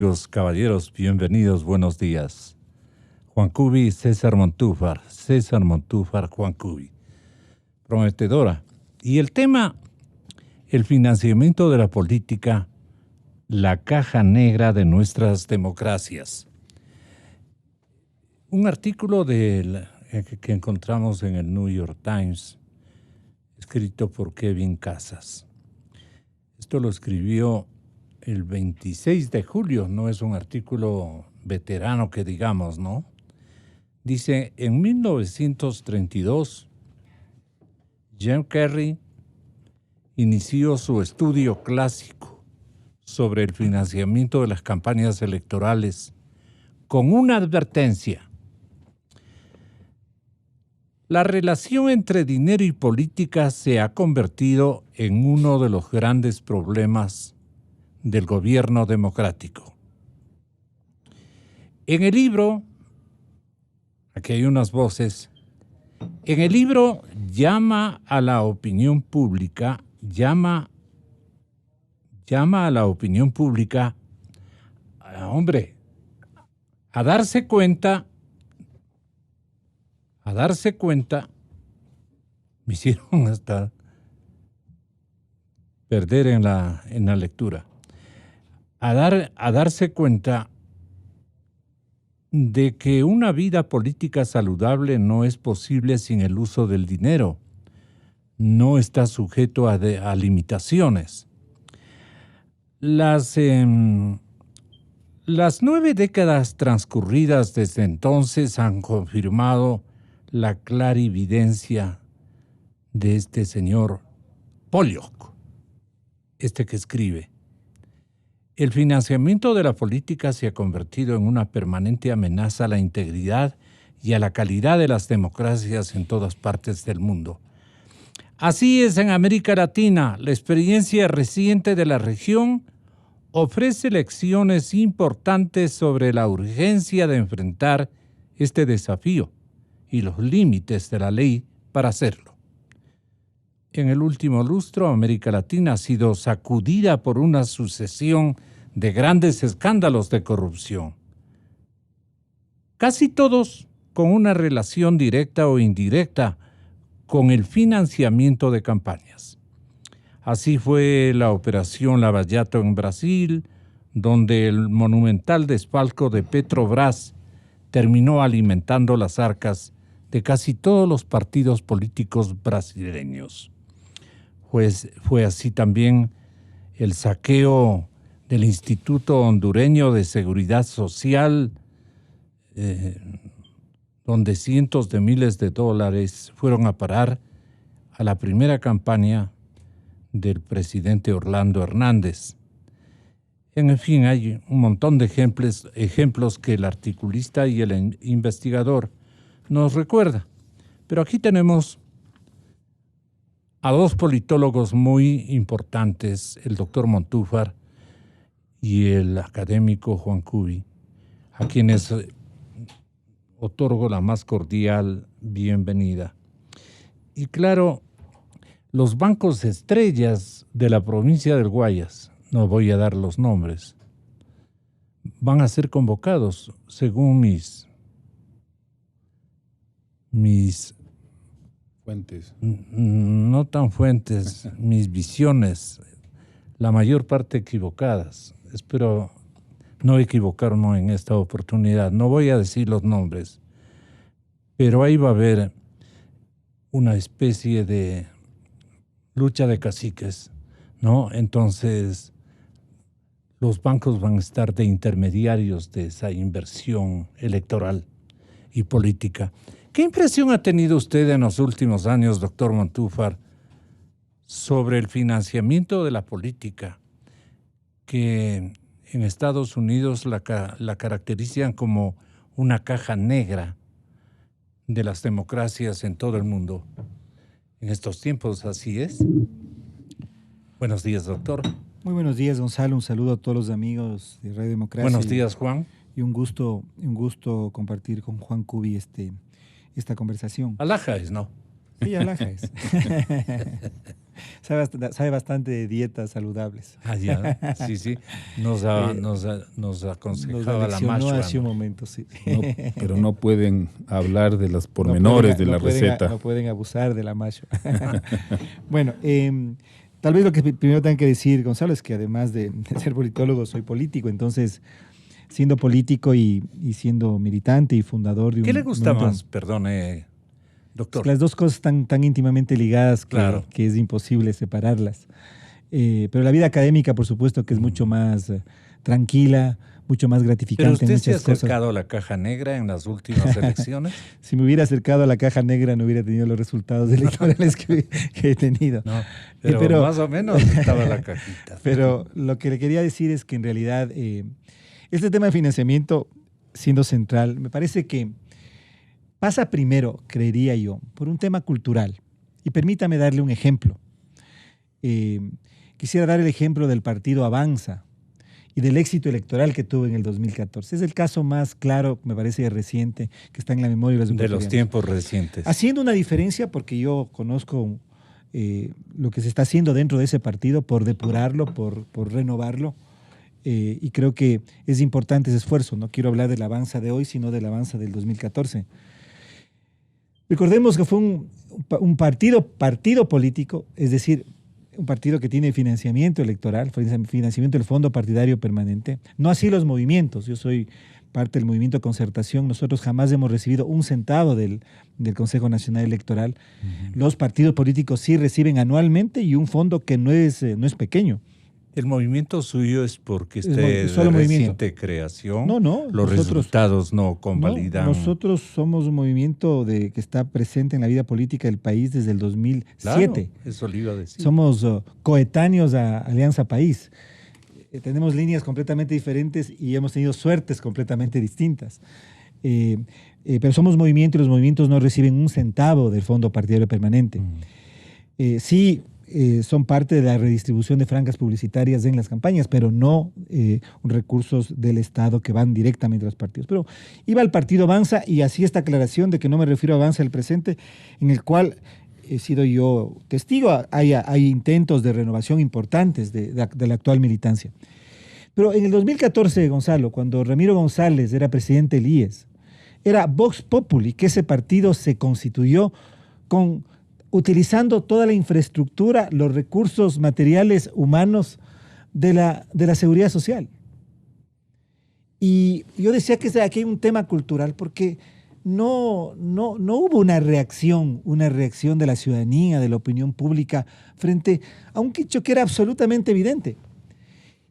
Los caballeros, bienvenidos, buenos días. Juan Cubi, César Montúfar, Juan Cubi. Prometedora. Y el tema, el financiamiento de la política, la caja negra de nuestras democracias. Un artículo que encontramos en el New York Times, escrito por Kevin Casas. Esto lo escribió el 26 de julio, no es un artículo veterano que digamos, ¿no? Dice, en 1932, Jim Carrey inició su estudio clásico sobre el financiamiento de las campañas electorales con una advertencia. La relación entre dinero y política se ha convertido en uno de los grandes problemas del gobierno democrático. En el libro, aquí hay unas voces, en el libro llama a la opinión pública, a darse cuenta, me hicieron hasta perder en la lectura, a darse cuenta de que una vida política saludable no es posible sin el uso del dinero. No está sujeto a limitaciones. Las 9 décadas transcurridas desde entonces han confirmado la clarividencia de este señor Pollock, este que escribe. El financiamiento de la política se ha convertido en una permanente amenaza a la integridad y a la calidad de las democracias en todas partes del mundo. Así es en América Latina. La experiencia reciente de la región ofrece lecciones importantes sobre la urgencia de enfrentar este desafío y los límites de la ley para hacerlo. En el último lustro, América Latina ha sido sacudida por una sucesión de grandes escándalos de corrupción. Casi todos con una relación directa o indirecta con el financiamiento de campañas. Así fue la Operación Lava Jato en Brasil, donde el monumental desfalco de Petrobras terminó alimentando las arcas de casi todos los partidos políticos brasileños. Fue así también el saqueo del Instituto Hondureño de Seguridad Social, donde cientos de miles de dólares fueron a parar a la primera campaña del presidente Orlando Hernández. En fin, hay un montón de ejemplos que el articulista y el investigador nos recuerda. Pero aquí tenemos a dos politólogos muy importantes, el doctor Montúfar y el académico Juan Cubi, a quienes otorgo la más cordial bienvenida. Y claro, los bancos estrellas de la provincia del Guayas, no voy a dar los nombres, van a ser convocados según mis fuentes. No tan fuentes, mis visiones, la mayor parte equivocadas. Espero no equivocarme en esta oportunidad. No voy a decir los nombres, pero ahí va a haber una especie de lucha de caciques, ¿no? Entonces, los bancos van a estar de intermediarios de esa inversión electoral y política. ¿Qué impresión ha tenido usted en los últimos años, doctor Montúfar, sobre el financiamiento de la política, que en Estados Unidos la caracterizan como una caja negra de las democracias en todo el mundo? En estos tiempos así es. Buenos días, doctor. Muy buenos días, Gonzalo. Un saludo a todos los amigos de Radio Democracia. Buenos días, Juan. Y un gusto compartir con Juan Cubi esta conversación. Alaja es, ¿no? Sí, Alaja es. Sabe bastante de dietas saludables. Ah, ya, sí, sí. Nos aconsejaba la leccionó Mashua, hace un ¿no? momento, sí. No, pero no pueden hablar de los pormenores de la receta. No pueden abusar de la macho. Bueno, tal vez lo que primero tengo que decir, Gonzalo, es que además de ser politólogo, soy político. Entonces, siendo político y siendo militante y fundador de un... ¿Qué le gusta movimiento- más? Perdone, doctor. Las dos cosas están tan íntimamente ligadas Claro. que es imposible separarlas. Pero la vida académica, por supuesto, que es mucho más tranquila, mucho más gratificante. ¿Pero en usted se ha muchas cosas. acercado a la caja negra en las últimas elecciones? Si me hubiera acercado a la caja negra, no hubiera tenido los resultados electorales que he tenido. No, pero, Pero- más o menos estaba la cajita. Pero lo que le quería decir es que en realidad este tema de financiamiento, siendo central, me parece que pasa primero, creería yo, por un tema cultural. Y permítame darle un ejemplo. Quisiera dar el ejemplo del partido Avanza y del éxito electoral que tuvo en el 2014. Es el caso más claro, me parece, reciente, que está en la memoria de los De los ecuatorianos. tiempos recientes. Haciendo una diferencia, porque yo conozco lo que se está haciendo dentro de ese partido por depurarlo, por renovarlo, y creo que es importante ese esfuerzo. No quiero hablar del Avanza de hoy, sino del Avanza del 2014. Recordemos que fue un partido político, es decir, un partido que tiene financiamiento electoral, financiamiento del Fondo Partidario Permanente. No así los movimientos. Yo soy parte del movimiento de Concertación. Nosotros jamás hemos recibido un centavo del Consejo Nacional Electoral. Los partidos políticos sí reciben anualmente y un fondo que no es pequeño. ¿El movimiento suyo es porque Es esté solo de movimiento. reciente creación? No, no, Los nosotros- resultados no convalidan. No, nosotros somos un movimiento que está presente en la vida política del país desde el 2007. Claro, eso le iba a decir. Somos coetáneos a Alianza País. Tenemos líneas completamente diferentes y hemos tenido suertes completamente distintas. Pero somos movimiento y los movimientos no reciben un centavo del Fondo Partidario Permanente. Sí, son parte de la redistribución de francas publicitarias en las campañas, pero no recursos del Estado que van directamente a los partidos. Pero iba al partido Avanza y hacía esta aclaración de que no me refiero a Avanza del presente, en el cual he sido yo testigo. Hay intentos de renovación importantes de la actual militancia. Pero en el 2014, Gonzalo, cuando Ramiro González era presidente del IES, era Vox Populi, que ese partido se constituyó utilizando toda la infraestructura, los recursos materiales humanos de la seguridad social. Y yo decía que aquí hay un tema cultural, porque no hubo una reacción de la ciudadanía, de la opinión pública, frente a un hecho que era absolutamente evidente.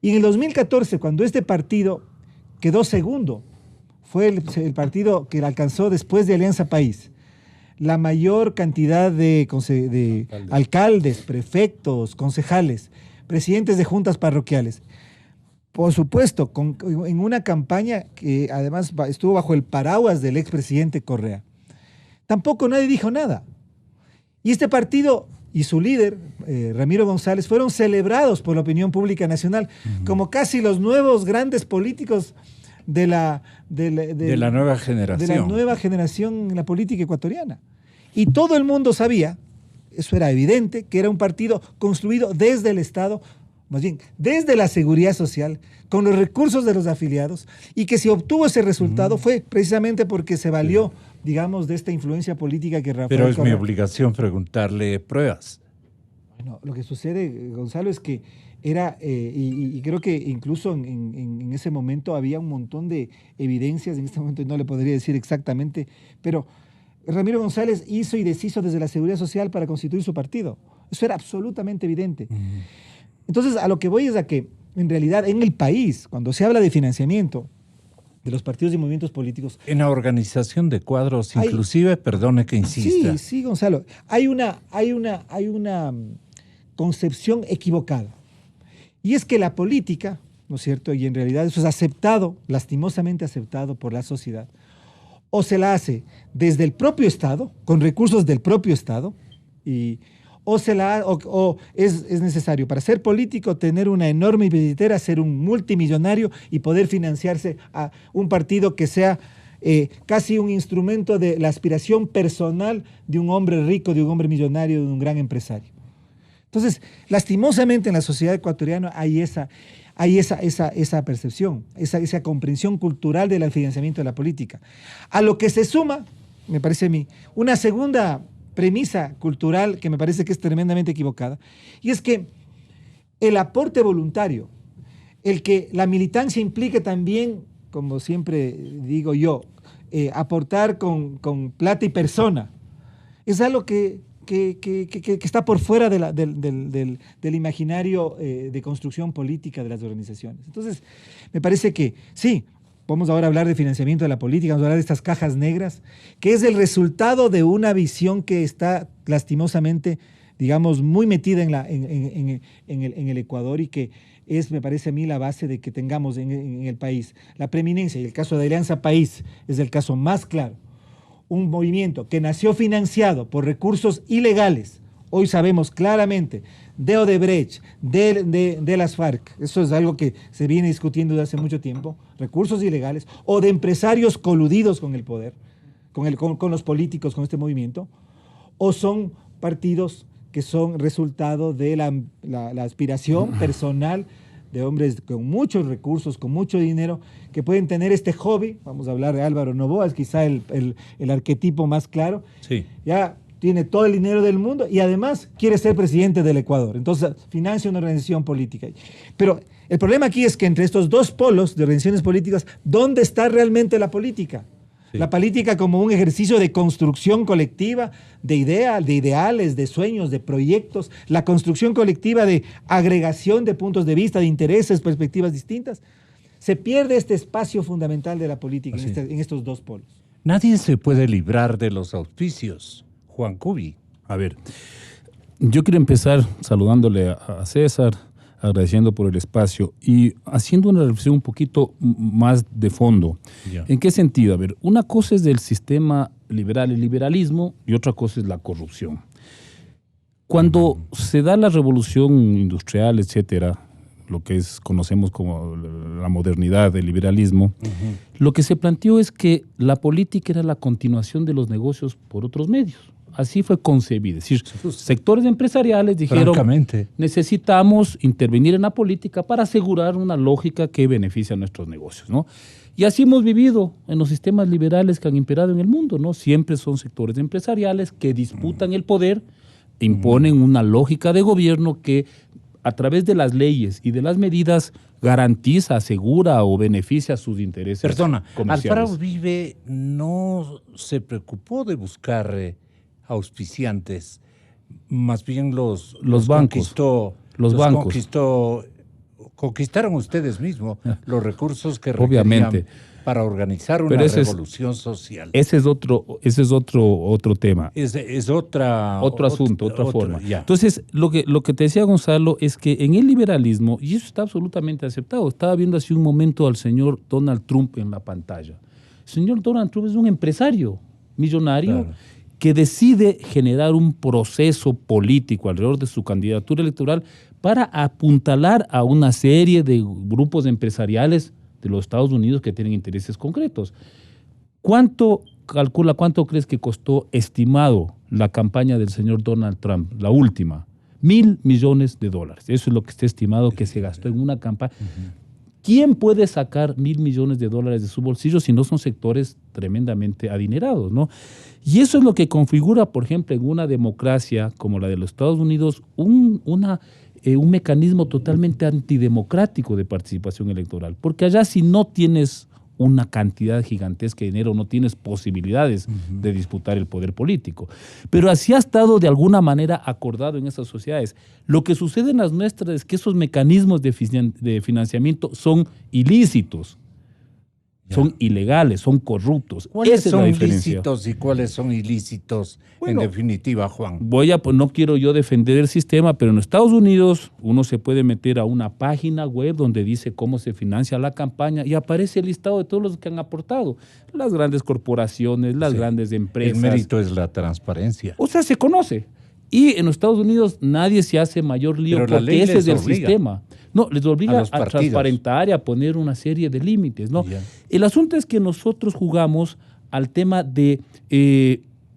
Y en el 2014, cuando este partido quedó segundo, fue el partido que alcanzó después de Alianza País la mayor cantidad de alcaldes, prefectos, concejales, presidentes de juntas parroquiales. Por supuesto, en una campaña que además estuvo bajo el paraguas del expresidente Correa. Tampoco nadie dijo nada. Y este partido y su líder, Ramiro González, fueron celebrados por la opinión pública nacional como casi los nuevos grandes políticos de la nueva generación. De la nueva generación en la política ecuatoriana. Y todo el mundo sabía, eso era evidente, que era un partido construido desde el Estado, más bien desde la seguridad social, con los recursos de los afiliados, y que si obtuvo ese resultado fue precisamente porque se valió, digamos, de esta influencia política que Rafael Pero es mi Correa. obligación preguntarle pruebas. Bueno, lo que sucede, Gonzalo, es que era, y creo que incluso en ese momento había un montón de evidencias, en este momento no le podría decir exactamente, pero Ramiro González hizo y deshizo desde la seguridad social para constituir su partido. Eso era absolutamente evidente. Entonces, a lo que voy es a que, en realidad, en el país, cuando se habla de financiamiento de los partidos y movimientos políticos, En la organización de cuadros, Hay- inclusive, perdone que insista. sí, Gonzalo, hay una concepción equivocada. Y es que la política, ¿no es cierto? Y en realidad eso es aceptado, lastimosamente aceptado por la sociedad, o se la hace desde el propio Estado, con recursos del propio Estado, o es necesario para ser político tener una enorme billetera, ser un multimillonario y poder financiarse a un partido que sea casi un instrumento de la aspiración personal de un hombre rico, de un hombre millonario, de un gran empresario. Entonces, lastimosamente en la sociedad ecuatoriana hay esa percepción, esa comprensión cultural del financiamiento de la política. A lo que se suma, me parece a mí, una segunda premisa cultural que me parece que es tremendamente equivocada, y es que el aporte voluntario, el que la militancia implique también, como siempre digo yo, aportar con plata y persona, es algo que está por fuera del imaginario de construcción política de las organizaciones. Entonces, me parece que sí, vamos ahora a hablar de financiamiento de la política, vamos a hablar de estas cajas negras, que es el resultado de una visión que está lastimosamente, digamos, muy metida en el Ecuador y que es, me parece a mí, la base de que tengamos en el país la preeminencia, y el caso de Alianza País es el caso más claro. Un movimiento que nació financiado por recursos ilegales, hoy sabemos claramente, de Odebrecht, de las FARC, eso es algo que se viene discutiendo desde hace mucho tiempo, recursos ilegales, o de empresarios coludidos con el poder, con los políticos, con este movimiento, o son partidos que son resultado de la aspiración personal de hombres con muchos recursos, con mucho dinero, que pueden tener este hobby. Vamos a hablar de Álvaro Noboa, es quizá el arquetipo más claro. Sí. Ya tiene todo el dinero del mundo y además quiere ser presidente del Ecuador. Entonces financia una organización política. Pero el problema aquí es que entre estos dos polos de organizaciones políticas, ¿dónde está realmente la política? Sí. La política como un ejercicio de construcción colectiva, de ideales, de sueños, de proyectos, la construcción colectiva de agregación de puntos de vista, de intereses, perspectivas distintas. Se pierde este espacio fundamental de la política en estos dos polos. Nadie se puede librar de los auspicios. Juan Cubi. A ver, yo quiero empezar saludándole a César, agradeciendo por el espacio y haciendo una reflexión un poquito más de fondo. Yeah. ¿En qué sentido? A ver, una cosa es del sistema liberal, el liberalismo, y otra cosa es la corrupción. Cuando se da la revolución industrial, etcétera, lo que conocemos como la modernidad, el liberalismo, lo que se planteó es que la política era la continuación de los negocios por otros medios. Así fue concebida. Es decir, sectores empresariales dijeron, necesitamos intervenir en la política para asegurar una lógica que beneficia a nuestros negocios, ¿no? Y así hemos vivido en los sistemas liberales que han imperado en el mundo, ¿no? Siempre son sectores empresariales que disputan el poder, imponen una lógica de gobierno que a través de las leyes y de las medidas garantiza, asegura o beneficia sus intereses comerciales. Alfaro Uribe no se preocupó de buscar auspiciantes, más bien los bancos. Conquistaron ustedes mismos los recursos que requerían para organizar una revolución social. Ese es otro tema. Es otro asunto, otra forma. Ya. Entonces, lo que te decía Gonzalo es que en el liberalismo, y eso está absolutamente aceptado, estaba viendo hace un momento al señor Donald Trump en la pantalla. El señor Donald Trump es un empresario millonario, claro, que decide generar un proceso político alrededor de su candidatura electoral para apuntalar a una serie de grupos empresariales de los Estados Unidos que tienen intereses concretos. ¿Cuánto crees que costó estimado la campaña del señor Donald Trump, la última? $1,000 millones. Eso es lo que está estimado que se gastó en una campaña. ¿Quién puede sacar $1,000 millones de su bolsillo si no son sectores tremendamente adinerados, ¿no? Y eso es lo que configura, por ejemplo, en una democracia como la de los Estados Unidos, un mecanismo totalmente antidemocrático de participación electoral. Porque allá, si no tienes una cantidad gigantesca de dinero, no tienes posibilidades de disputar el poder político. Pero así ha estado de alguna manera acordado en esas sociedades. Lo que sucede en las nuestras es que esos mecanismos de financiamiento son ilícitos, son ilegales, son corruptos. ¿Cuáles son lícitos y cuáles son ilícitos, en definitiva, Juan? No quiero yo defender el sistema, pero en Estados Unidos uno se puede meter a una página web donde dice cómo se financia la campaña y aparece el listado de todos los que han aportado. Las grandes corporaciones, las grandes empresas. El mérito es la transparencia. O sea, se conoce. Y en los Estados Unidos nadie se hace mayor lío porque ese es el sistema. No, les obliga a transparentar y a poner una serie de límites, ¿no? El asunto es que nosotros jugamos al tema de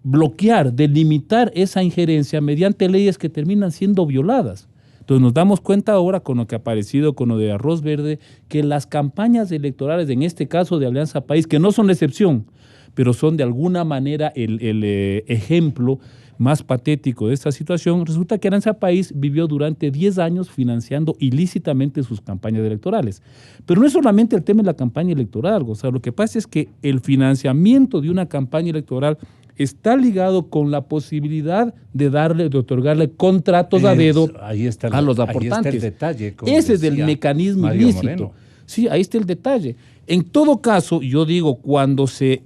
bloquear, de limitar esa injerencia mediante leyes que terminan siendo violadas. Entonces nos damos cuenta ahora con lo que ha aparecido con lo de Arroz Verde, que las campañas electorales, en este caso de Alianza País, que no son la excepción, pero son de alguna manera el ejemplo más patético de esta situación, resulta que Alianza País vivió durante 10 años financiando ilícitamente sus campañas electorales. Pero no es solamente el tema de la campaña electoral, o sea, lo que pasa es que el financiamiento de una campaña electoral está ligado con la posibilidad de otorgarle contratos a dedo a los aportantes. Ahí está el detalle. Ese es el mecanismo Mario ilícito. Moreno. Sí, ahí está el detalle. En todo caso, yo digo, cuando se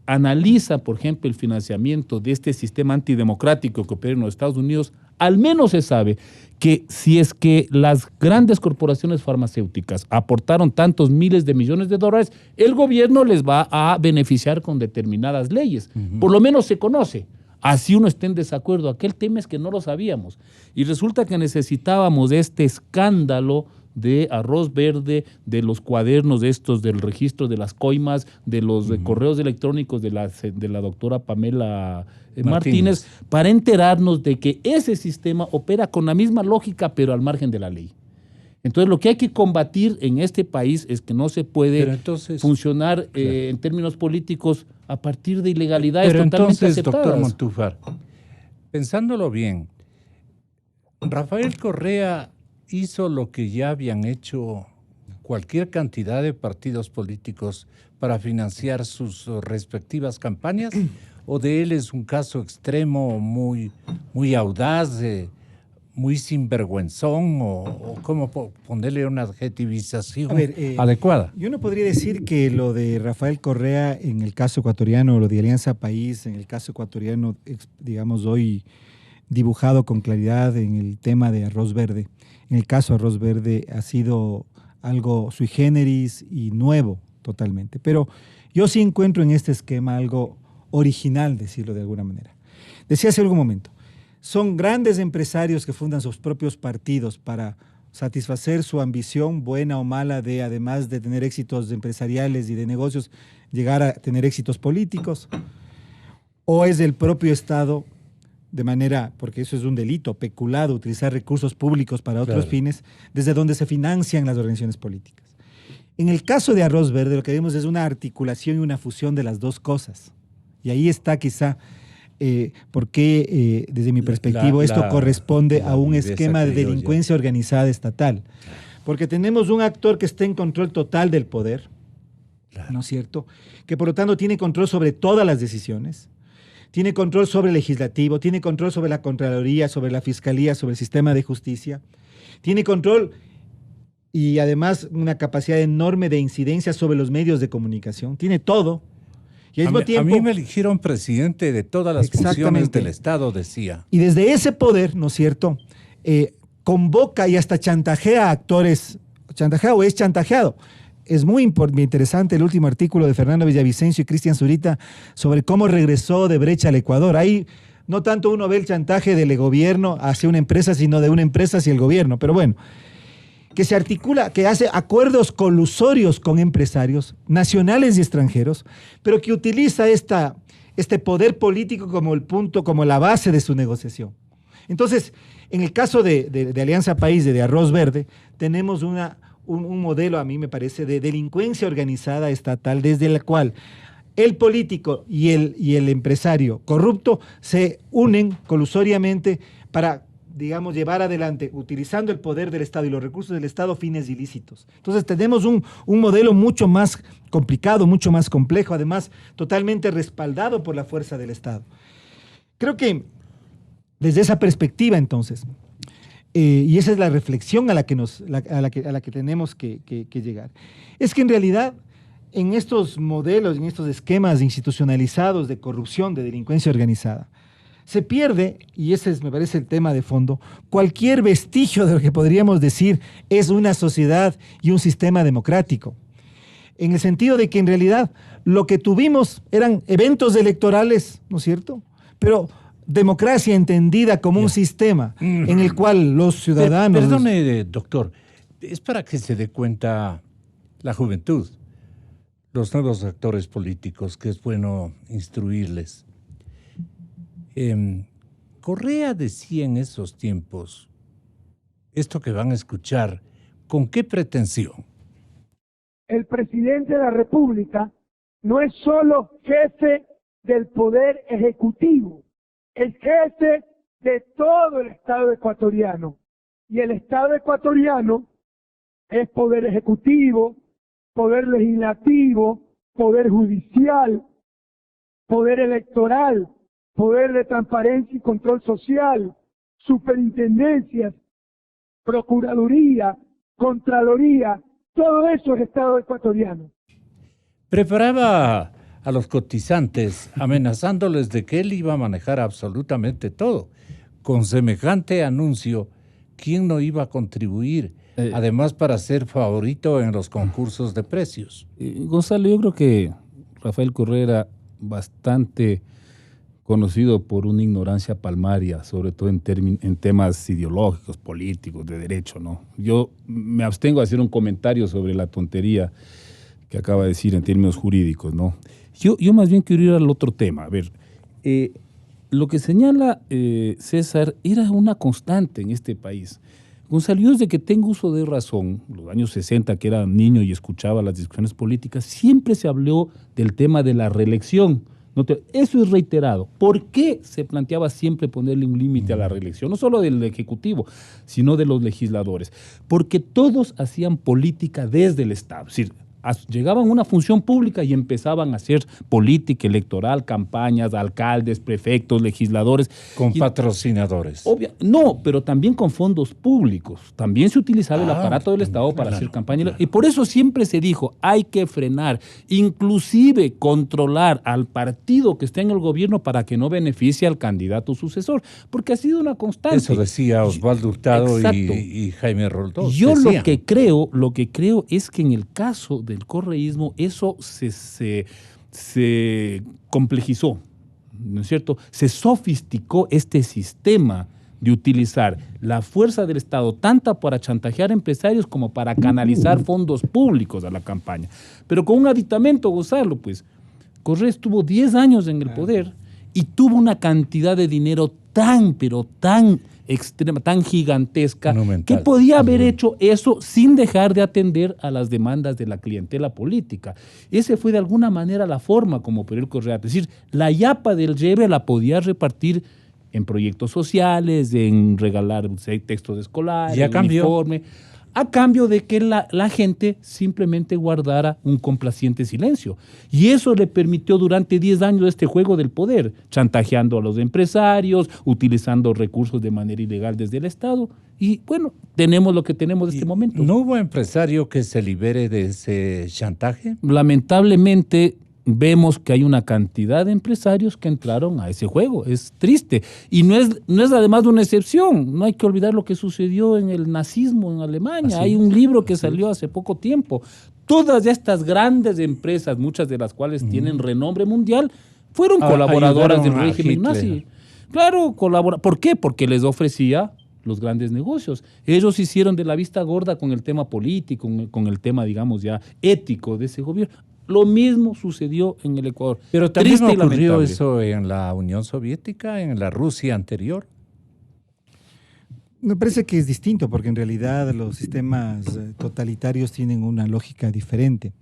analiza, por ejemplo, el financiamiento de este sistema antidemocrático que opera en los Estados Unidos, al menos se sabe que si es que las grandes corporaciones farmacéuticas aportaron tantos miles de millones de dólares, el gobierno les va a beneficiar con determinadas leyes. Por lo menos se conoce. Así uno esté en desacuerdo. Aquel tema es que no lo sabíamos. Y resulta que necesitábamos este escándalo de Arroz Verde, de los cuadernos estos del registro de las coimas, de los correos electrónicos de la doctora Pamela Martínez, para enterarnos de que ese sistema opera con la misma lógica, pero al margen de la ley. Entonces, lo que hay que combatir en este país es que no se puede funcionar en términos políticos a partir de ilegalidades totalmente aceptadas. Doctor Montúfar, pensándolo bien, Rafael Correa hizo lo que ya habían hecho cualquier cantidad de partidos políticos para financiar sus respectivas campañas, o de él es un caso extremo, muy audaz, muy sinvergüenzón, o cómo ponerle una adjetivización adecuada. Yo no podría decir que lo de Rafael Correa en el caso ecuatoriano, o lo de Alianza País en el caso ecuatoriano, digamos hoy dibujado con claridad en el tema de Arroz Verde. En el caso Arroz Verde ha sido algo sui generis y nuevo totalmente. Pero yo sí encuentro en este esquema algo original, decirlo de alguna manera. Decía hace algún momento, son grandes empresarios que fundan sus propios partidos para satisfacer su ambición, buena o mala, de además de tener éxitos empresariales y de negocios, llegar a tener éxitos políticos, o es el propio Estado, de manera, porque eso es un delito, peculado, utilizar recursos públicos para otros fines, desde donde se financian las organizaciones políticas. En el caso de Arroz Verde, lo que vemos es una articulación y una fusión de las dos cosas. Y ahí está quizá por qué, desde mi perspectiva, esto corresponde a un esquema de delincuencia organizada estatal. Porque tenemos un actor que está en control total del poder, ¿no es cierto? Que por lo tanto tiene control sobre todas las decisiones, tiene control sobre el legislativo, tiene control sobre la Contraloría, sobre la Fiscalía, sobre el sistema de justicia, tiene control y además una capacidad enorme de incidencia sobre los medios de comunicación, tiene todo. Y al mismo tiempo, a mí me eligieron presidente de todas las funciones del Estado, decía. Y desde ese poder, ¿no es cierto?, convoca y hasta chantajea a actores, chantajea o es chantajeado. Es muy interesante el último artículo de Fernando Villavicencio y Cristian Zurita sobre cómo regresó de Brecha al Ecuador. Ahí no tanto uno ve el chantaje del gobierno hacia una empresa, sino de una empresa hacia el gobierno. Pero bueno, que se articula, que hace acuerdos colusorios con empresarios nacionales y extranjeros, pero que utiliza este poder político como el punto, como la base de su negociación. Entonces, en el caso de Alianza País, de Arroz Verde, tenemos un modelo, a mí me parece, de delincuencia organizada estatal, desde la cual el político y el empresario corrupto se unen colusoriamente para, digamos, llevar adelante, utilizando el poder del Estado y los recursos del Estado, fines ilícitos. Entonces tenemos un modelo mucho más complicado, mucho más complejo, además totalmente respaldado por la fuerza del Estado. Creo que desde esa perspectiva, entonces, y esa es la reflexión a la que tenemos que llegar, es que en realidad en estos modelos, en estos esquemas institucionalizados de corrupción, de delincuencia organizada, se pierde, y ese es, me parece, el tema de fondo, cualquier vestigio de lo que podríamos decir es una sociedad y un sistema democrático. En el sentido de que en realidad lo que tuvimos eran eventos electorales, ¿no es cierto? Pero democracia entendida como un sistema en el cual los ciudadanos... Perdone, doctor, es para que se dé cuenta la juventud, los nuevos actores políticos, que es bueno instruirles. Correa decía en esos tiempos, esto que van a escuchar, ¿con qué pretensión? El presidente de la República no es solo jefe del poder ejecutivo, es jefe de todo el Estado ecuatoriano. Y el Estado ecuatoriano es poder ejecutivo, poder legislativo, poder judicial, poder electoral, poder de transparencia y control social, superintendencias, procuraduría, contraloría, todo eso es Estado ecuatoriano. Preparaba a los cotizantes amenazándoles de que él iba a manejar absolutamente todo. Con semejante anuncio, ¿quién no iba a contribuir? Además, para ser favorito en los concursos de precios. Gonzalo, yo creo que Rafael Correa era bastante conocido por una ignorancia palmaria, sobre todo en temas ideológicos, políticos, de derecho, ¿no? Yo me abstengo de hacer un comentario sobre la tontería que acaba de decir en términos jurídicos, ¿no? Yo más bien quiero ir al otro tema. A ver, lo que señala César era una constante en este país. Gonzalo, yo desde que tengo uso de razón, los años 60, que era niño y escuchaba las discusiones políticas, siempre se habló del tema de la reelección. Eso es reiterado. ¿Por qué se planteaba siempre ponerle un límite a la reelección? No solo del Ejecutivo, sino de los legisladores. Porque todos hacían política desde el Estado. Es decir, llegaban a una función pública y empezaban a hacer política electoral, campañas, alcaldes, prefectos, legisladores. Con patrocinadores. No, pero también con fondos públicos. También se utilizaba el aparato del Estado para hacer campaña. Claro. Y por eso siempre se dijo, hay que frenar, inclusive controlar al partido que esté en el gobierno para que no beneficie al candidato sucesor. Porque ha sido una constante. Eso decía Osvaldo Hurtado y Jaime Roldós. Yo lo que creo es que en el caso del correísmo eso se complejizó, ¿no es cierto? Se sofisticó este sistema de utilizar la fuerza del Estado tanto para chantajear a empresarios como para canalizar fondos públicos a la campaña. Pero con un aditamento, Gonzalo, pues, Correa estuvo 10 años en el poder y tuvo una cantidad de dinero tan, pero tan extrema, tan gigantesca, monumental, que podía haber hecho eso sin dejar de atender a las demandas de la clientela política. Esa fue de alguna manera la forma como operó el Correa. Es decir, la yapa del lleve la podía repartir en proyectos sociales, en regalar textos escolares, uniforme, a cambio de que la gente simplemente guardara un complaciente silencio. Y eso le permitió durante 10 años este juego del poder, chantajeando a los empresarios, utilizando recursos de manera ilegal desde el Estado. Y bueno, tenemos lo que tenemos en este momento. ¿No hubo empresario que se libere de ese chantaje? Lamentablemente, vemos que hay una cantidad de empresarios que entraron a ese juego. Es triste. Y no es además una excepción. No hay que olvidar lo que sucedió en el nazismo en Alemania. Hay un libro que salió hace poco tiempo. Todas estas grandes empresas, muchas de las cuales tienen renombre mundial, fueron colaboradoras del régimen nazi. Claro, ¿Por qué? Porque les ofrecía los grandes negocios. Ellos hicieron de la vista gorda con el tema político, con el tema, digamos, ya ético de ese gobierno. Lo mismo sucedió en el Ecuador. Pero también ocurrió eso en la Unión Soviética, en la Rusia anterior. Me parece que es distinto, porque en realidad los sistemas totalitarios tienen una lógica diferente.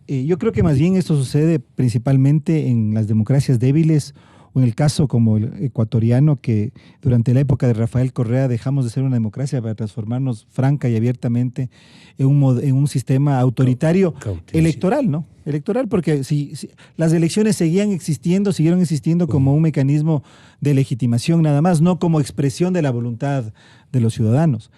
Yo creo que más bien esto sucede principalmente en las democracias débiles, o en el caso como el ecuatoriano, que durante la época de Rafael Correa dejamos de ser una democracia para transformarnos franca y abiertamente en un sistema autoritario electoral, ¿no? Electoral, porque si las elecciones siguieron existiendo como un mecanismo de legitimación nada más, no como expresión de la voluntad de los ciudadanos.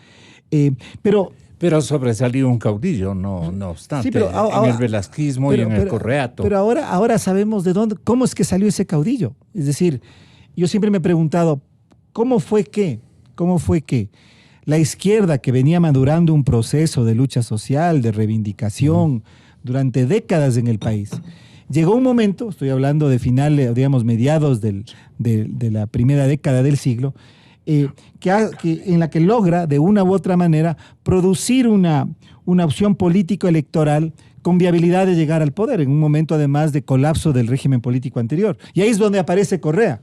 Pero sobresalió un caudillo, no obstante, sí, en el velasquismo y en el correato. Pero ahora sabemos cómo es que salió ese caudillo. Es decir, yo siempre me he preguntado, ¿cómo fue que la izquierda, que venía madurando un proceso de lucha social, de reivindicación durante décadas en el país, llegó un momento, estoy hablando de finales, digamos, mediados de la primera década del siglo, en la que logra, de una u otra manera, producir una opción político-electoral con viabilidad de llegar al poder, en un momento además de colapso del régimen político anterior. Y ahí es donde aparece Correa.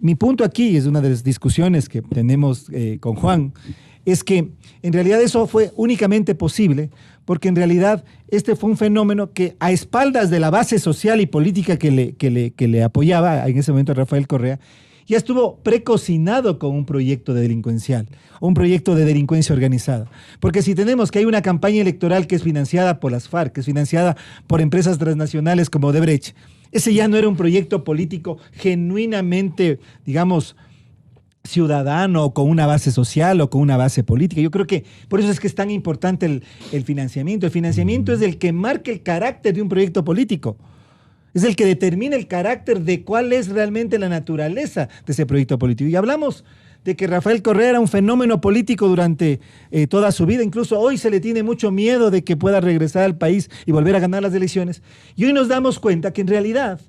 Mi punto aquí, es una de las discusiones que tenemos con Juan, es que en realidad eso fue únicamente posible porque en realidad este fue un fenómeno que a espaldas de la base social y política que le apoyaba en ese momento a Rafael Correa, ya estuvo precocinado con un proyecto delincuencial, un proyecto de delincuencia organizada. Porque si tenemos que hay una campaña electoral que es financiada por las FARC, que es financiada por empresas transnacionales como Odebrecht, ese ya no era un proyecto político genuinamente, digamos, ciudadano, con una base social o con una base política. Yo creo que por eso es que es tan importante el financiamiento. El financiamiento es el que marca el carácter de un proyecto político. Es el que determina el carácter de cuál es realmente la naturaleza de ese proyecto político. Y hablamos de que Rafael Correa era un fenómeno político durante toda su vida. Incluso hoy se le tiene mucho miedo de que pueda regresar al país y volver a ganar las elecciones. Y hoy nos damos cuenta que en realidad,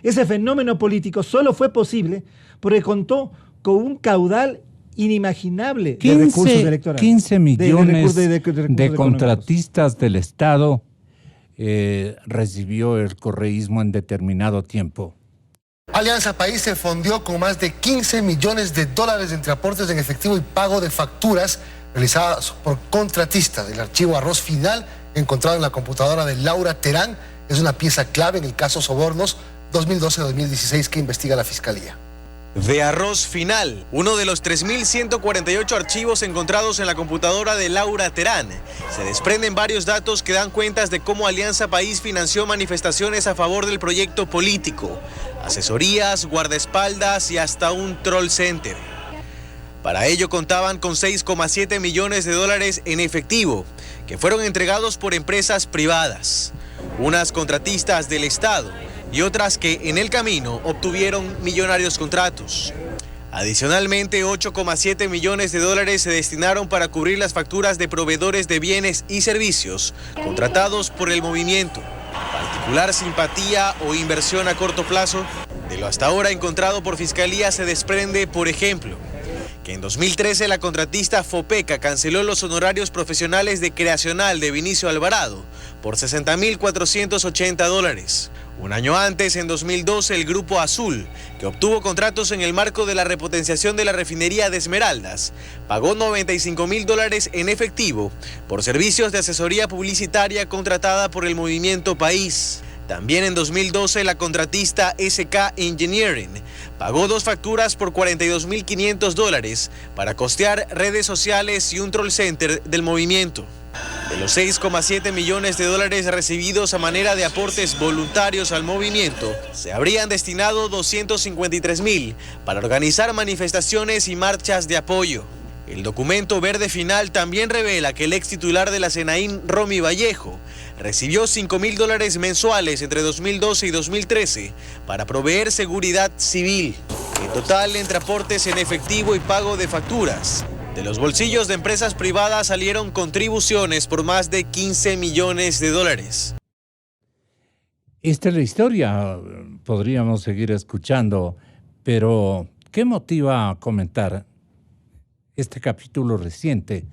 ese fenómeno político solo fue posible porque contó con un caudal inimaginable de recursos electorales. 15 millones de contratistas del Estado recibió el correísmo en determinado tiempo. Alianza País se fondió con más de 15 millones de dólares entre aportes en efectivo y pago de facturas realizadas por contratistas. El archivo Arroz Final, encontrado en la computadora de Laura Terán, es una pieza clave en el caso Sobornos 2012-2016 que investiga la Fiscalía. De Arroz Final, uno de los 3.148 archivos encontrados en la computadora de Laura Terán. Se desprenden varios datos que dan cuentas de cómo Alianza País financió manifestaciones a favor del proyecto político, asesorías, guardaespaldas y hasta un troll center. Para ello contaban con 6,7 millones de dólares en efectivo, que fueron entregados por empresas privadas, unas contratistas del Estado y otras que en el camino obtuvieron millonarios contratos. Adicionalmente, 8,7 millones de dólares se destinaron para cubrir las facturas de proveedores de bienes y servicios contratados por el movimiento. Particular simpatía o inversión a corto plazo. De lo hasta ahora encontrado por Fiscalía se desprende, por ejemplo, que en 2013 la contratista Fopeca canceló los honorarios profesionales de Creacional de Vinicio Alvarado por $60.480. Un año antes, en 2012, el Grupo Azul, que obtuvo contratos en el marco de la repotenciación de la refinería de Esmeraldas, pagó $95.000 en efectivo por servicios de asesoría publicitaria contratada por el Movimiento País. También en 2012, la contratista SK Engineering pagó 2 facturas por $42.500 para costear redes sociales y un troll center del movimiento. De los 6,7 millones de dólares recibidos a manera de aportes voluntarios al movimiento, se habrían destinado 253.000 para organizar manifestaciones y marchas de apoyo. El documento verde final también revela que el ex titular de la SENAIN, Romy Vallejo, recibió $5.000 mensuales entre 2012 y 2013 para proveer seguridad civil. En total, entre aportes en efectivo y pago de facturas, de los bolsillos de empresas privadas salieron contribuciones por más de 15 millones de dólares. Esta es la historia, podríamos seguir escuchando, pero ¿qué motiva a comentar este capítulo reciente,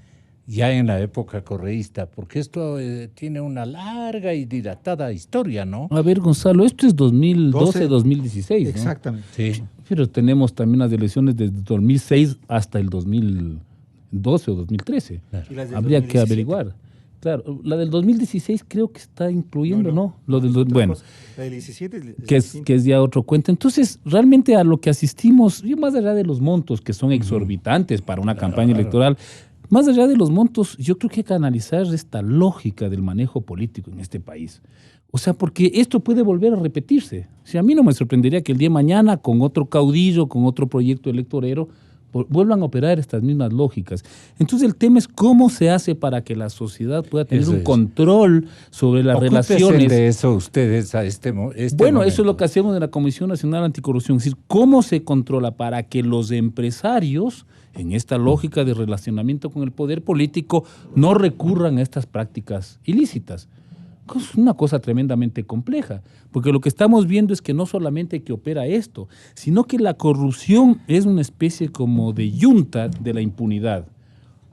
ya en la época correísta? Porque esto tiene una larga y dilatada historia, ¿no? A ver, Gonzalo, esto es 2012-2016, ¿no? Exactamente. Sí. Pero tenemos también las elecciones desde 2006 hasta el 2012 o 2013. Claro. Habría que averiguar. Claro, la del 2016 creo que está incluyendo, ¿no? Lo del, bueno, la del 17 que es ya otro cuento. Entonces, realmente a lo que asistimos, yo más allá de los montos que son exorbitantes para una campaña electoral, más allá de los montos, yo creo que hay que analizar esta lógica del manejo político en este país. O sea, porque esto puede volver a repetirse. O sea, a mí no me sorprendería que el día de mañana, con otro caudillo, con otro proyecto electorero, vuelvan a operar estas mismas lógicas. Entonces el tema es cómo se hace para que la sociedad pueda tener un control sobre las relaciones. De eso ustedes a este bueno, momento. eso es lo que hacemos en la Comisión Nacional Anticorrupción, es decir, cómo se controla para que los empresarios, en esta lógica de relacionamiento con el poder político, no recurran a estas prácticas ilícitas. Es una cosa tremendamente compleja, porque lo que estamos viendo es que no solamente que opera esto, sino que la corrupción es una especie como de yunta de la impunidad.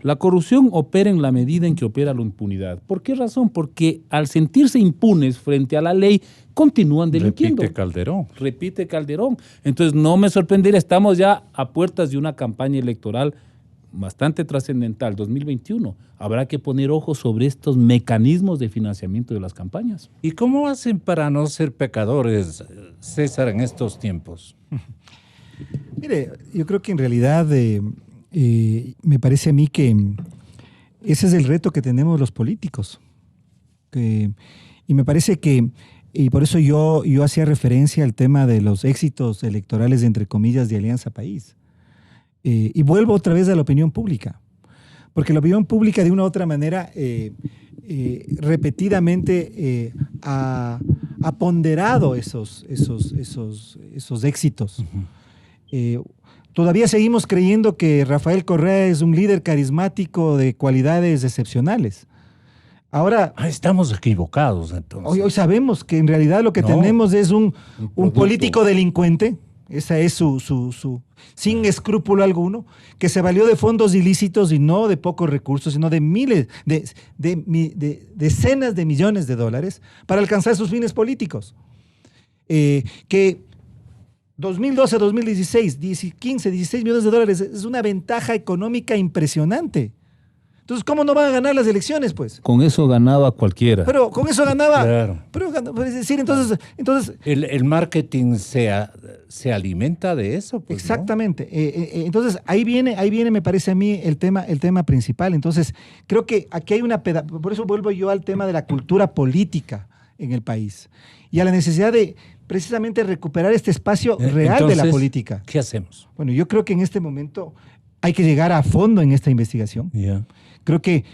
La corrupción opera en la medida en que opera la impunidad. ¿Por qué razón? Porque al sentirse impunes frente a la ley, continúan delinquiendo. Repite Calderón. Entonces no me sorprendería, estamos ya a puertas de una campaña electoral bastante trascendental, 2021. Habrá que poner ojos sobre estos mecanismos de financiamiento de las campañas. ¿Y cómo hacen para no ser pecadores, César, en estos tiempos? Mire, yo creo que en realidad me parece a mí que ese es el reto que tenemos los políticos. Y me parece que, y por eso yo hacía referencia al tema de los éxitos electorales, entre comillas, de Alianza País. Y vuelvo otra vez a la opinión pública, porque la opinión pública de una u otra manera repetidamente ha ponderado esos éxitos. Todavía seguimos creyendo que Rafael Correa es un líder carismático de cualidades excepcionales. Ahora estamos equivocados entonces. Hoy sabemos que en realidad lo que tenemos es un político delincuente. Esa es su sin escrúpulo alguno, que se valió de fondos ilícitos y no de pocos recursos, sino de miles, de decenas de millones de dólares para alcanzar sus fines políticos. Que 2012, 2016, 15, 16 millones de dólares es una ventaja económica impresionante. Entonces, ¿cómo no van a ganar las elecciones, pues? Con eso ganaba cualquiera. Pero con eso ganaba. Claro. Pero, es decir, entonces el marketing se alimenta de eso, pues, exactamente. ¿No? Entonces, ahí viene, me parece a mí, el tema principal. Entonces, creo que aquí hay por eso vuelvo yo al tema de la cultura política en el país y a la necesidad de precisamente recuperar este espacio real. Entonces, de la política. ¿Qué hacemos? Bueno, yo creo que en este momento hay que llegar a fondo en esta investigación. Yeah. Creo que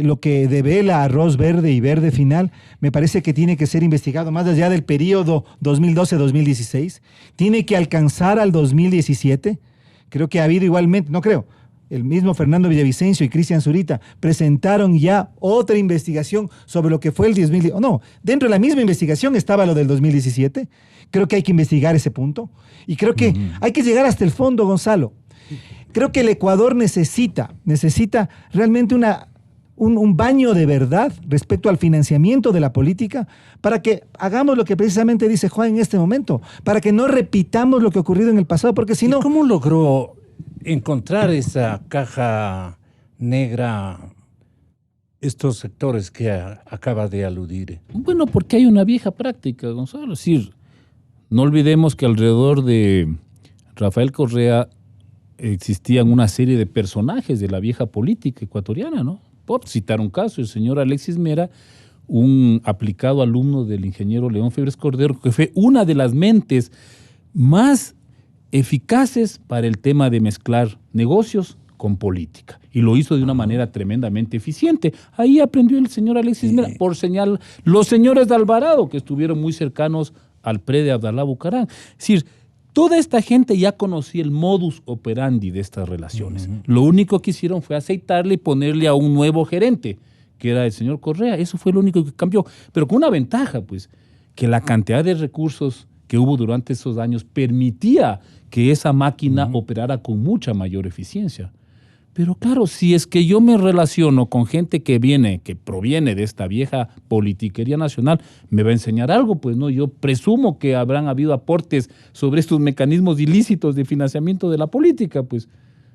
lo que devela Arroz Verde y Verde Final me parece que tiene que ser investigado más allá del periodo 2012-2016. Tiene que alcanzar al 2017. Creo que ha habido igualmente, no creo, el mismo Fernando Villavicencio y Cristian Zurita presentaron ya otra investigación sobre lo que fue el 2017. No, dentro de la misma investigación estaba lo del 2017. Creo que hay que investigar ese punto. Y creo que hay que llegar hasta el fondo, Gonzalo. Creo que el Ecuador necesita realmente un baño de verdad respecto al financiamiento de la política para que hagamos lo que precisamente dice Juan en este momento, para que no repitamos lo que ha ocurrido en el pasado, porque si no... ¿Cómo logró encontrar esa caja negra estos sectores que acaba de aludir? Bueno, porque hay una vieja práctica, Gonzalo. Es decir, no olvidemos que alrededor de Rafael Correa existían una serie de personajes de la vieja política ecuatoriana, ¿no? Por citar un caso, el señor Alexis Mera, un aplicado alumno del ingeniero León Febres Cordero, que fue una de las mentes más eficaces para el tema de mezclar negocios con política. Y lo hizo de una manera tremendamente eficiente. Ahí aprendió el señor Alexis Mera, por señal, los señores de Alvarado, que estuvieron muy cercanos al PRE de Abdalá Bucaram. Es decir, toda esta gente ya conocía el modus operandi de estas relaciones. Lo único que hicieron fue aceitarle y ponerle a un nuevo gerente, que era el señor Correa. Eso fue lo único que cambió. Pero con una ventaja, pues, que la cantidad de recursos que hubo durante esos años permitía que esa máquina operara con mucha mayor eficiencia. Pero claro, si es que yo me relaciono con gente que proviene de esta vieja politiquería nacional, me va a enseñar algo, pues no, yo presumo que habrán habido aportes sobre estos mecanismos ilícitos de financiamiento de la política, pues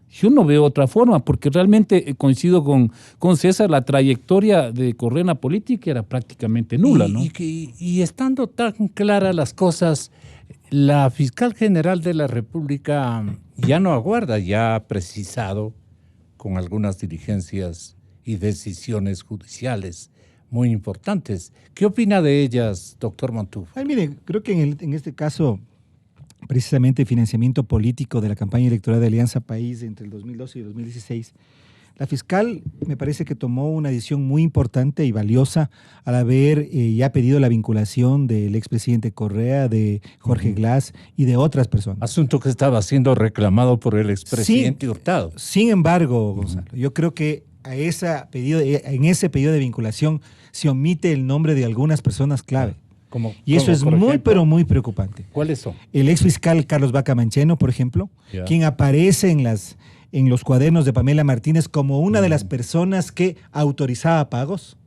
yo no veo otra forma, porque realmente coincido con César, la trayectoria de Correa en la política era prácticamente nula, ¿no? Y estando tan claras las cosas, la fiscal general de la República ya no aguarda, ya ha precisado con algunas diligencias y decisiones judiciales muy importantes. ¿Qué opina de ellas, doctor Montúfar? Mire, creo que en este caso, precisamente el financiamiento político de la campaña electoral de Alianza País entre el 2012 y el 2016, la fiscal me parece que tomó una decisión muy importante y valiosa al haber ya pedido la vinculación del expresidente Correa, de Jorge Glass y de otras personas. Asunto que estaba siendo reclamado por el expresidente Hurtado. Sin embargo, Gonzalo, yo creo que en ese pedido de vinculación se omite el nombre de algunas personas clave. Y eso es muy, pero muy preocupante. ¿Cuáles son? El exfiscal Carlos Vaca Mancheno, por ejemplo, quien aparece en en los cuadernos de Pamela Martínez como una de las personas que autorizaba pagos,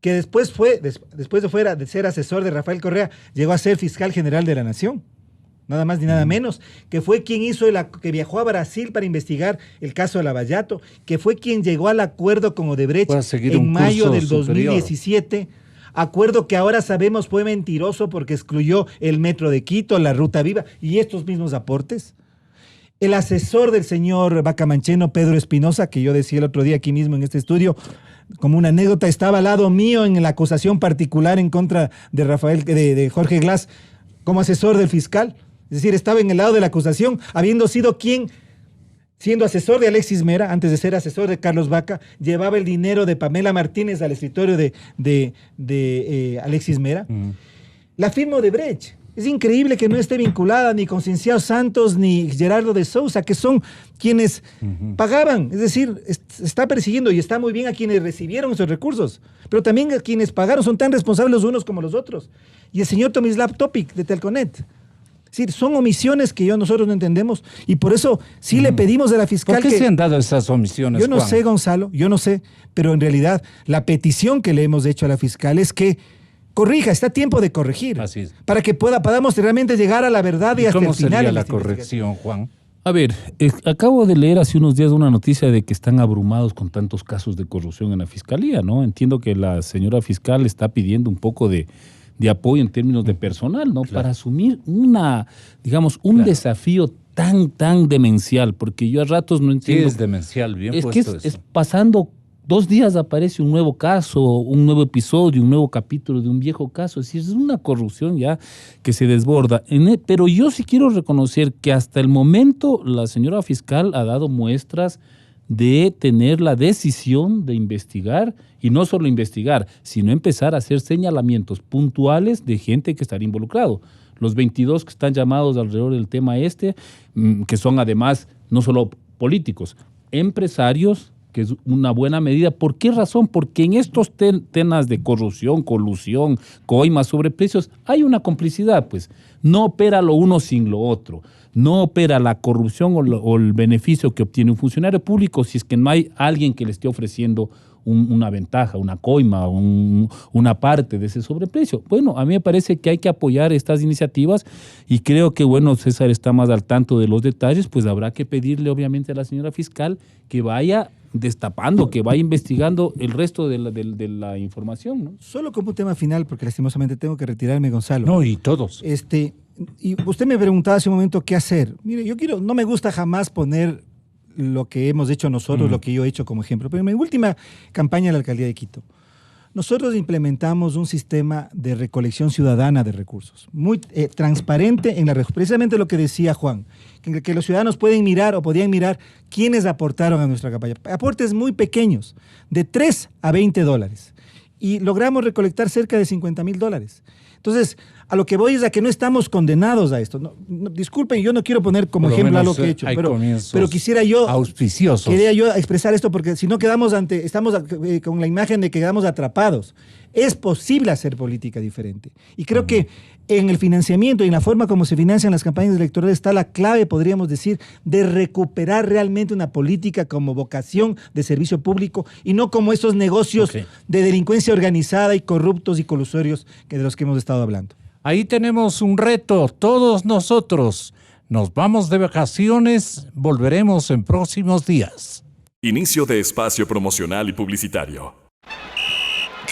que después de ser asesor de Rafael Correa, llegó a ser fiscal general de la Nación, nada más ni nada menos, que fue quien que viajó a Brasil para investigar el caso de Lavallato, que fue quien llegó al acuerdo con Odebrecht en mayo del 2017, acuerdo que ahora sabemos fue mentiroso porque excluyó el Metro de Quito, la Ruta Viva y estos mismos aportes. El asesor del señor Bacamancheno, Pedro Espinosa, que yo decía el otro día aquí mismo en este estudio, como una anécdota, estaba al lado mío en la acusación particular en contra de Jorge Glass como asesor del fiscal. Es decir, estaba en el lado de la acusación, habiendo sido quien, siendo asesor de Alexis Mera, antes de ser asesor de Carlos Vaca, llevaba el dinero de Pamela Martínez al escritorio de Alexis Mera. La firma Odebrecht. Es increíble que no esté vinculada ni con Cienciano Santos ni Gerardo de Sousa, que son quienes pagaban. Es decir, está persiguiendo y está muy bien a quienes recibieron esos recursos, pero también a quienes pagaron son tan responsables los unos como los otros. Y el señor Tomislav Topic de Telconet. Es decir, son omisiones que nosotros no entendemos y por eso sí le pedimos a la fiscal ¿Por qué se han dado esas omisiones, Yo no Juan? sé, Gonzalo, yo no sé, pero en realidad la petición que le hemos hecho a la fiscal es que corrija, está a tiempo de corregir. Así es. Para que podamos realmente llegar a la verdad y hasta el ¿Cómo final. sería de la esta investigación. corrección, Juan? A ver, acabo de leer hace unos días una noticia de que están abrumados con tantos casos de corrupción en la fiscalía, ¿no? Entiendo que la señora fiscal está pidiendo un poco de apoyo en términos de personal, ¿no? Claro. Para asumir un desafío tan demencial, porque yo a ratos no entiendo. Sí, es demencial, bien es puesto que es pasando 2 días aparece un nuevo caso, un nuevo episodio, un nuevo capítulo de un viejo caso. Es decir, es una corrupción ya que se desborda. Pero yo sí quiero reconocer que hasta el momento la señora fiscal ha dado muestras de tener la decisión de investigar, y no solo investigar, sino empezar a hacer señalamientos puntuales de gente que estaría involucrado. Los 22 que están llamados alrededor del tema que son además no solo políticos, empresarios, que es una buena medida. ¿Por qué razón? Porque en estos temas de corrupción, colusión, coimas, sobreprecios, hay una complicidad, pues. No opera lo uno sin lo otro. No opera la corrupción o el beneficio que obtiene un funcionario público si es que no hay alguien que le esté ofreciendo una ventaja, una coima, una parte de ese sobreprecio. Bueno, a mí me parece que hay que apoyar estas iniciativas y creo que, bueno, César está más al tanto de los detalles, pues habrá que pedirle obviamente a la señora fiscal que vaya destapando, que vaya investigando el resto de la información, ¿no? Solo como un tema final, porque lastimosamente tengo que retirarme, Gonzalo. No, y todos. Y usted me preguntaba hace un momento qué hacer. Mire, no me gusta jamás poner lo que hemos hecho nosotros, lo que yo he hecho como ejemplo. Pero en mi última campaña en la alcaldía de Quito, nosotros implementamos un sistema de recolección ciudadana de recursos, muy transparente precisamente lo que decía Juan, que los ciudadanos pueden mirar o podían mirar quiénes aportaron a nuestra campaña. Aportes muy pequeños, de $3 a $20. Y logramos recolectar cerca de $50,000. Entonces, a lo que voy es a que no estamos condenados a esto. Disculpen, yo no quiero poner como ejemplo algo que he hecho, pero quisiera yo expresar esto porque si no estamos con la imagen de que quedamos atrapados. Es posible hacer política diferente. Y creo que en el financiamiento y en la forma como se financian las campañas electorales está la clave, podríamos decir, de recuperar realmente una política como vocación de servicio público y no como esos negocios de delincuencia organizada y corruptos y colusorios de los que hemos estado hablando. Ahí tenemos un reto, todos nosotros. Nos vamos de vacaciones, volveremos en próximos días. Inicio de espacio promocional y publicitario.